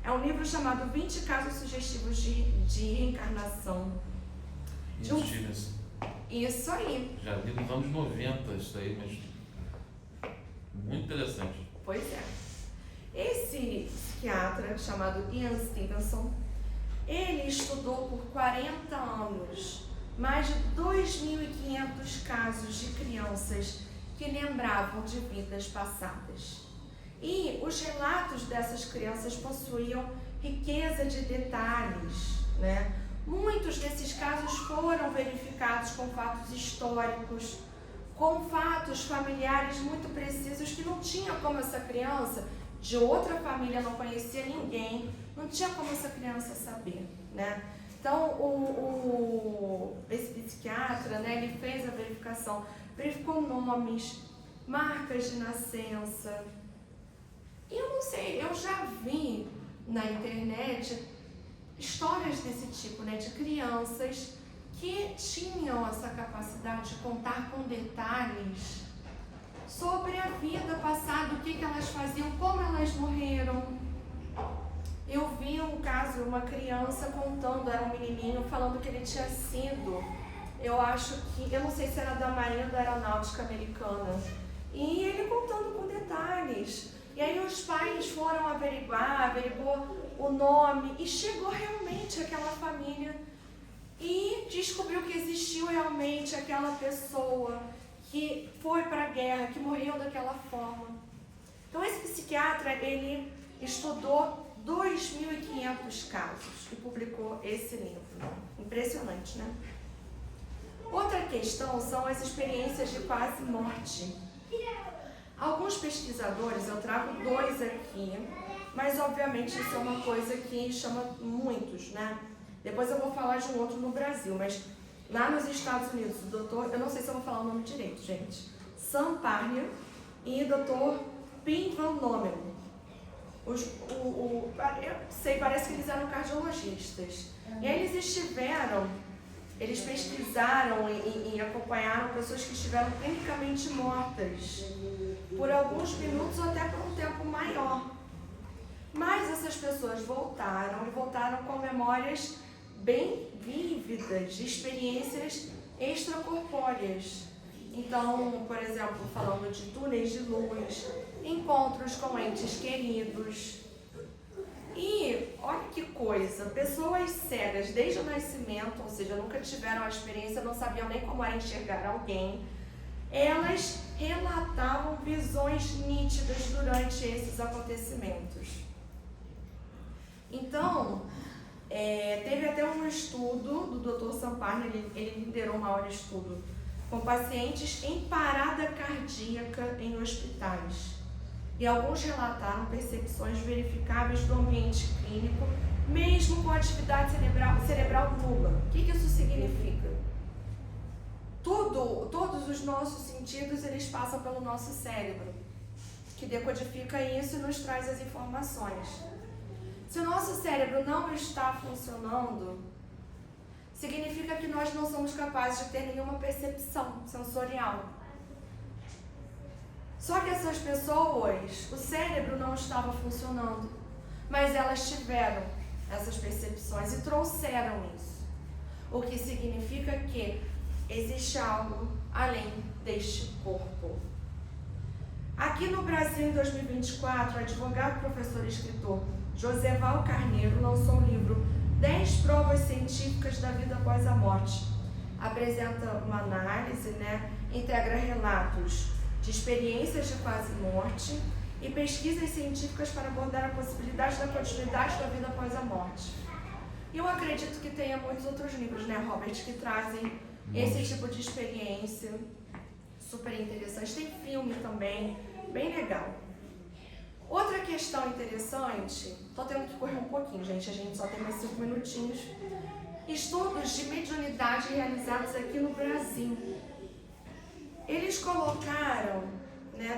É um livro chamado 20 Casos Sugestivos de Reencarnação. Isso aí. Já li nos anos 90 isso aí, mas muito interessante. Pois é. Esse psiquiatra chamado Ian Stevenson, ele estudou por 40 anos mais de 2.500 casos de crianças que lembravam de vidas passadas. E os relatos dessas crianças possuíam riqueza de detalhes, né? Muitos desses casos foram verificados com fatos históricos, com fatos familiares muito precisos que não tinha como essa criança, de outra família, não conhecia ninguém, não tinha como essa criança saber, né? Então, esse psiquiatra, né, ele fez a verificação, verificou nomes, marcas de nascença. E eu não sei, eu já vi na internet histórias desse tipo, né, de crianças que tinham essa capacidade de contar com detalhes sobre a vida passada, o que elas faziam, como elas morreram. Eu vi um caso, uma criança contando, era um menininho, falando que ele tinha sido, eu não sei se era da Marinha ou da Aeronáutica Americana, e ele contando com detalhes. E aí os pais foram averigou o nome e chegou realmente aquela família e descobriu que existiu realmente aquela pessoa que foi para a guerra, que morreu daquela forma. Então esse psiquiatra, ele estudou 2.500 casos e publicou esse livro. Impressionante, né? Outra questão são as experiências de quase morte. Alguns pesquisadores, eu trago 2 aqui, mas obviamente isso é uma coisa que chama muitos, né? Depois eu vou falar de um outro no Brasil, mas lá nos Estados Unidos, o doutor, eu não sei se eu vou falar o nome direito, gente, Sam Parnia e doutor Pim Van Lommel. Eu sei, parece que eles eram cardiologistas. E aí eles pesquisaram e acompanharam pessoas que estiveram clinicamente mortas por alguns minutos ou até por um tempo maior. Mas essas pessoas voltaram com memórias bem vívidas de experiências extracorpóreas. Então, por exemplo, falando de túneis de luz, encontros com entes queridos. E olha que coisa, pessoas cegas desde o nascimento, ou seja, nunca tiveram a experiência, não sabiam nem como era enxergar alguém, elas relatavam visões nítidas durante esses acontecimentos. Então, teve até um estudo do Dr. Sam Parnia, ele liderou um maior estudo com pacientes em parada cardíaca em hospitais. E alguns relataram percepções verificáveis do ambiente clínico, mesmo com atividade cerebral nula. O que isso significa? todos os nossos sentidos, eles passam pelo nosso cérebro, que decodifica isso e nos traz as informações. Se o nosso cérebro não está funcionando, significa que nós não somos capazes de ter nenhuma percepção sensorial. Só que essas pessoas, o cérebro não estava funcionando, mas elas tiveram essas percepções e trouxeram isso. O que significa que existe algo além deste corpo. Aqui no Brasil, em 2024, o advogado, professor e escritor Joseval Carneiro lançou o livro 10 provas científicas da vida após a morte. Apresenta uma análise, integra relatos de experiências de quase morte e pesquisas científicas para abordar a possibilidade da continuidade da vida após a morte. E eu acredito que tenha muitos outros livros, Robert, que trazem esse tipo de experiência super interessante. Tem filme também, bem legal. Outra questão interessante, estou tendo que correr um pouquinho, gente, a gente só tem mais 5 minutinhos. Estudos de mediunidade realizados aqui no Brasil. Eles colocaram,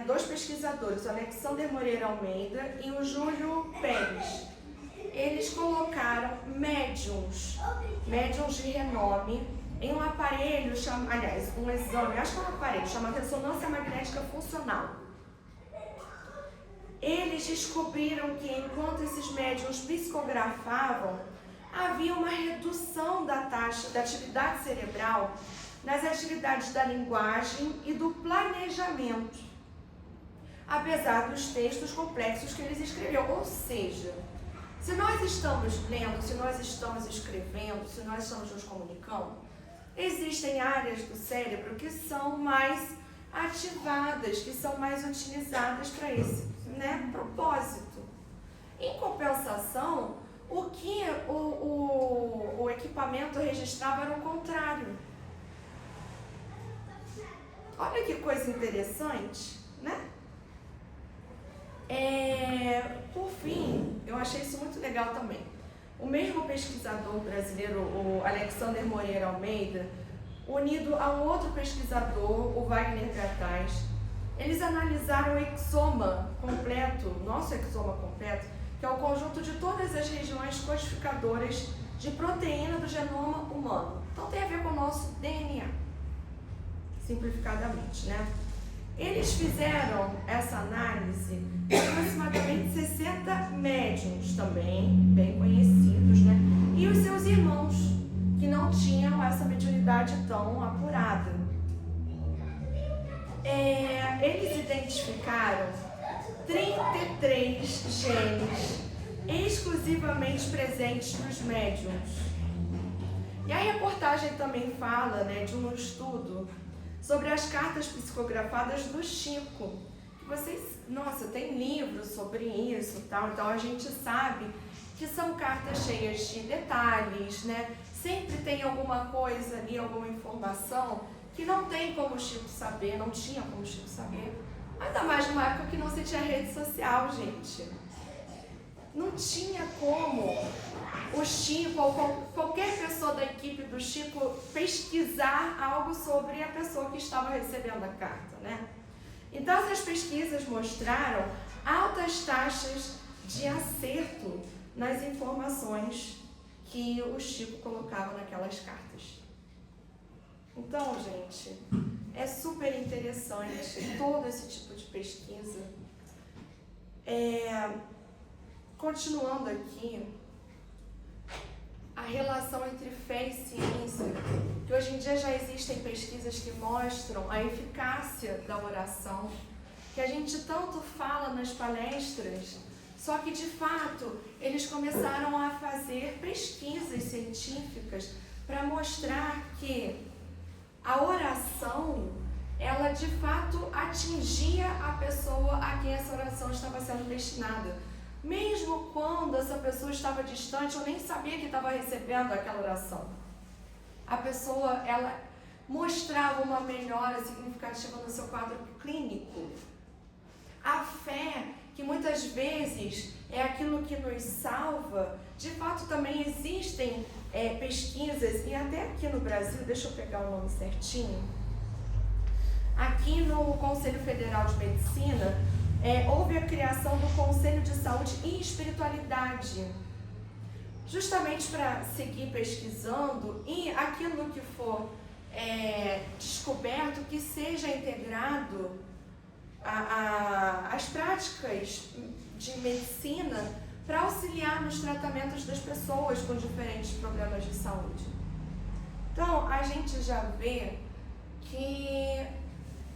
2 pesquisadores, o Alexander Moreira Almeida e o Júlio Pérez. Eles colocaram médiums de renome em um aparelho, um exame, acho que é um aparelho, chamado ressonância magnética funcional. Eles descobriram que enquanto esses médiums psicografavam, havia uma redução da taxa da atividade cerebral nas atividades da linguagem e do planejamento, apesar dos textos complexos que eles escreviam. Ou seja, se nós estamos lendo, se nós estamos escrevendo, se nós estamos nos comunicando, existem áreas do cérebro que são mais ativadas, que são mais utilizadas para esse propósito. Em compensação, o que o equipamento registrava era o contrário. Olha que coisa interessante, Por fim, eu achei isso muito legal também. O mesmo pesquisador brasileiro, o Alexander Moreira Almeida, unido a um outro pesquisador, o Wagner Gattais, eles analisaram o exoma completo, nosso exoma completo, que é o conjunto de todas as regiões codificadoras de proteína do genoma humano. Então tem a ver com o nosso DNA, simplificadamente, Eles fizeram essa análise de aproximadamente 60 médiums também, bem conhecidos, e os seus irmãos, que não tinham essa mediunidade tão apurada. Eles identificaram 33 genes exclusivamente presentes nos médiums. E a reportagem também fala de um estudo sobre as cartas psicografadas do Chico. Tem livros sobre isso, então a gente sabe que são cartas cheias de detalhes, Sempre tem alguma coisa ali, alguma informação que não tem como o Chico saber, não tinha como o Chico saber. Ainda mais numa época que não se tinha rede social, gente. Não tinha como o Chico ou qualquer pessoa da equipe do Chico pesquisar algo sobre a pessoa que estava recebendo a carta, Então essas pesquisas mostraram altas taxas de acerto nas informações que o Chico colocava naquelas cartas. Então, gente, é super interessante todo esse tipo de pesquisa. Continuando aqui, a relação entre fé e ciência, que hoje em dia já existem pesquisas que mostram a eficácia da oração, que a gente tanto fala nas palestras, só que de fato eles começaram a fazer pesquisas científicas para mostrar que a oração, ela de fato atingia a pessoa a quem essa oração estava sendo destinada. Mesmo quando essa pessoa estava distante, eu nem sabia que estava recebendo aquela oração. A pessoa, ela mostrava uma melhora significativa no seu quadro clínico. A fé, que muitas muitas vezes é aquilo que nos salva. De fato, também existem pesquisas, e até aqui no Brasil, deixa eu pegar o nome certinho, aqui no Conselho Federal de Medicina, houve a criação do Conselho de Saúde e Espiritualidade, justamente para seguir pesquisando e aquilo que for descoberto que seja integrado às práticas de medicina para auxiliar nos tratamentos das pessoas com diferentes problemas de saúde. Então, a gente já vê que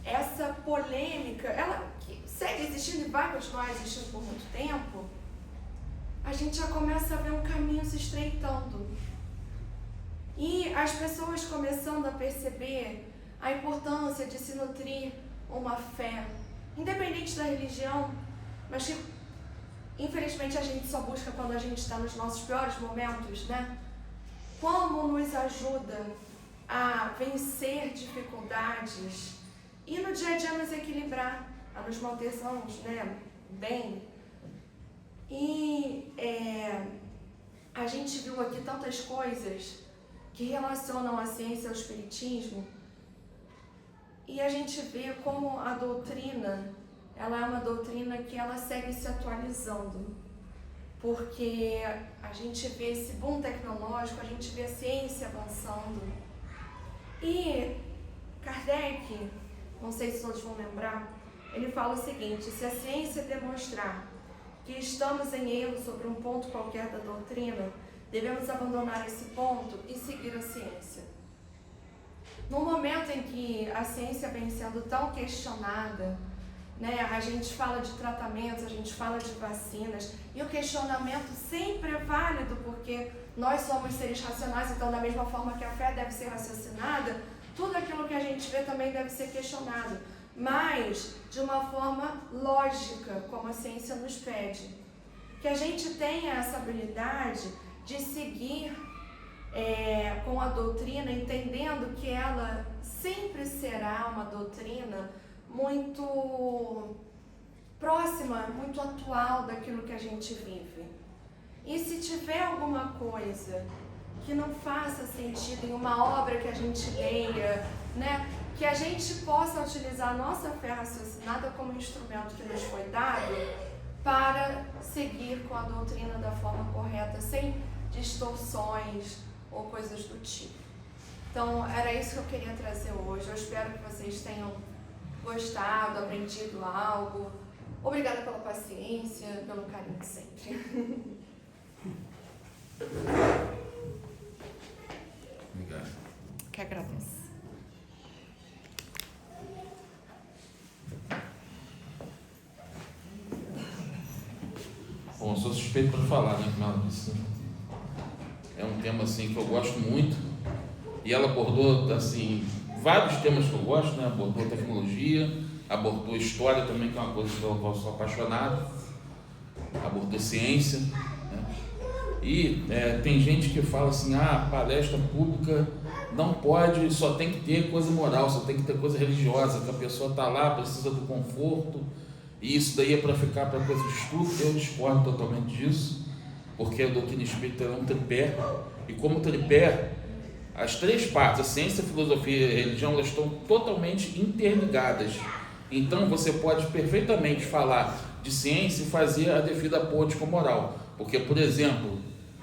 essa polêmica, ela que segue existindo e vai continuar existindo por muito tempo, a gente já começa a ver um caminho se estreitando. E as pessoas começando a perceber a importância de se nutrir uma fé, independente da religião, mas que infelizmente a gente só busca quando a gente está nos nossos piores momentos, né? Como nos ajuda a vencer dificuldades e no dia a dia nos equilibrar, a nos mantermos, né, bem. E a gente viu aqui tantas coisas que relacionam a ciência ao espiritismo, e a gente vê como a doutrina, ela é uma doutrina que ela segue se atualizando, porque a gente vê esse boom tecnológico, a gente vê a ciência avançando. E Kardec, não sei se todos vão lembrar, ele fala o seguinte: se a ciência demonstrar que estamos em erro sobre um ponto qualquer da doutrina, devemos abandonar esse ponto e seguir a ciência. No momento em que a ciência vem sendo tão questionada, né, a gente fala de tratamentos, a gente fala de vacinas, e o questionamento sempre é válido, porque nós somos seres racionais, então da mesma forma que a fé deve ser raciocinada, tudo aquilo que a gente vê também deve ser questionado, mas de uma forma lógica, como a ciência nos pede. Que a gente tenha essa habilidade de seguir com a doutrina, entendendo que ela sempre será uma doutrina muito próxima, muito atual daquilo que a gente vive. E se tiver alguma coisa que não faça sentido em uma obra que a gente leia, né, que a gente possa utilizar a nossa fé raciocinada como instrumento que nos foi dado para seguir com a doutrina da forma correta, sem distorções ou coisas do tipo. Então, era isso que eu queria trazer hoje. Eu espero que vocês tenham gostado, aprendido algo. Obrigada pela paciência, pelo carinho de sempre. Obrigado. Que agradeço. Bom, eu sou suspeito para falar, né, como ela disse. É um tema assim que eu gosto muito, e ela abordou assim vários temas que eu gosto, né? Abordou tecnologia, abordou história também, que é uma coisa que eu sou apaixonado, abordou ciência, né? E tem gente que fala assim: palestra pública não pode, só tem que ter coisa moral, só tem que ter coisa religiosa, que a pessoa está lá, precisa do conforto, e isso daí é para ficar para coisa de estudo. Eu discordo totalmente disso, porque a doutrina espírita é um tripé, e como tripé, as três partes, a ciência, a filosofia e a religião, elas estão totalmente interligadas. Então você pode perfeitamente falar de ciência e fazer a devida ponte com a moral, porque, por exemplo,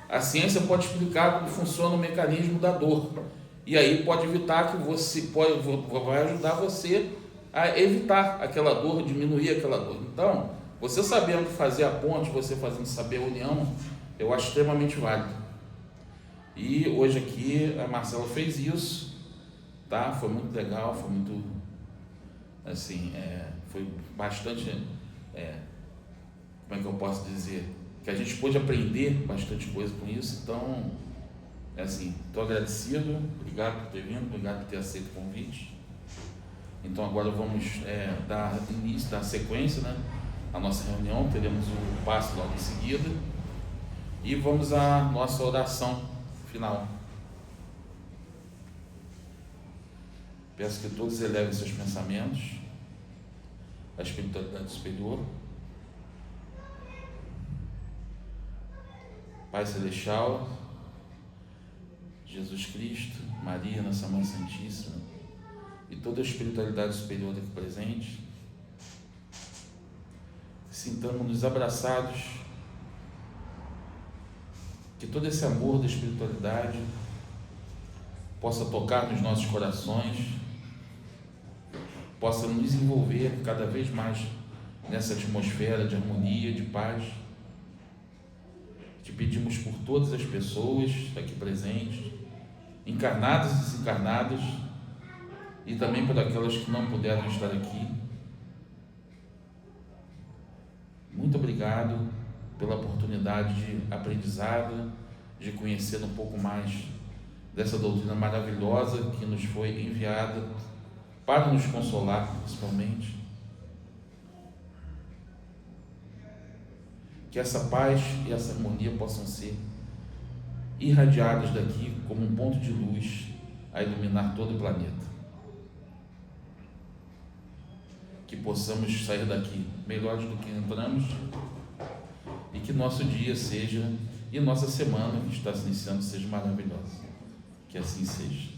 a ciência pode explicar como funciona o mecanismo da dor, e aí pode evitar que vai ajudar você a evitar aquela dor, diminuir aquela dor. Então, você sabendo fazer a ponte, você fazendo saber a união, eu acho extremamente válido. E hoje aqui a Marcela fez isso, tá? Foi muito legal, foi muito, assim, foi bastante, como é que eu posso dizer, que a gente pôde aprender bastante coisa com isso. Então, assim, estou agradecido, obrigado por ter vindo, obrigado por ter aceito o convite. Então agora vamos dar início, dar sequência, né, à nossa reunião. Teremos o passo logo em seguida e vamos à nossa oração final. Peço que todos elevem seus pensamentos à espiritualidade superior Pai Celestial, Jesus Cristo, Maria, nossa Mãe Santíssima, e toda a espiritualidade superior aqui presente, sintamos-nos abraçados, que todo esse amor da espiritualidade possa tocar nos nossos corações, possa nos envolver cada vez mais nessa atmosfera de harmonia, de paz. Te pedimos por todas as pessoas aqui presentes, encarnadas e desencarnadas, e também por aquelas que não puderam estar aqui. Muito obrigado pela oportunidade de aprendizado, de conhecer um pouco mais dessa doutrina maravilhosa que nos foi enviada para nos consolar, principalmente. Que essa paz e essa harmonia possam ser irradiadas daqui como um ponto de luz a iluminar todo o planeta. Que possamos sair daqui melhores do que entramos e que nosso dia seja, e nossa semana que está se iniciando, seja maravilhosa. Que assim seja.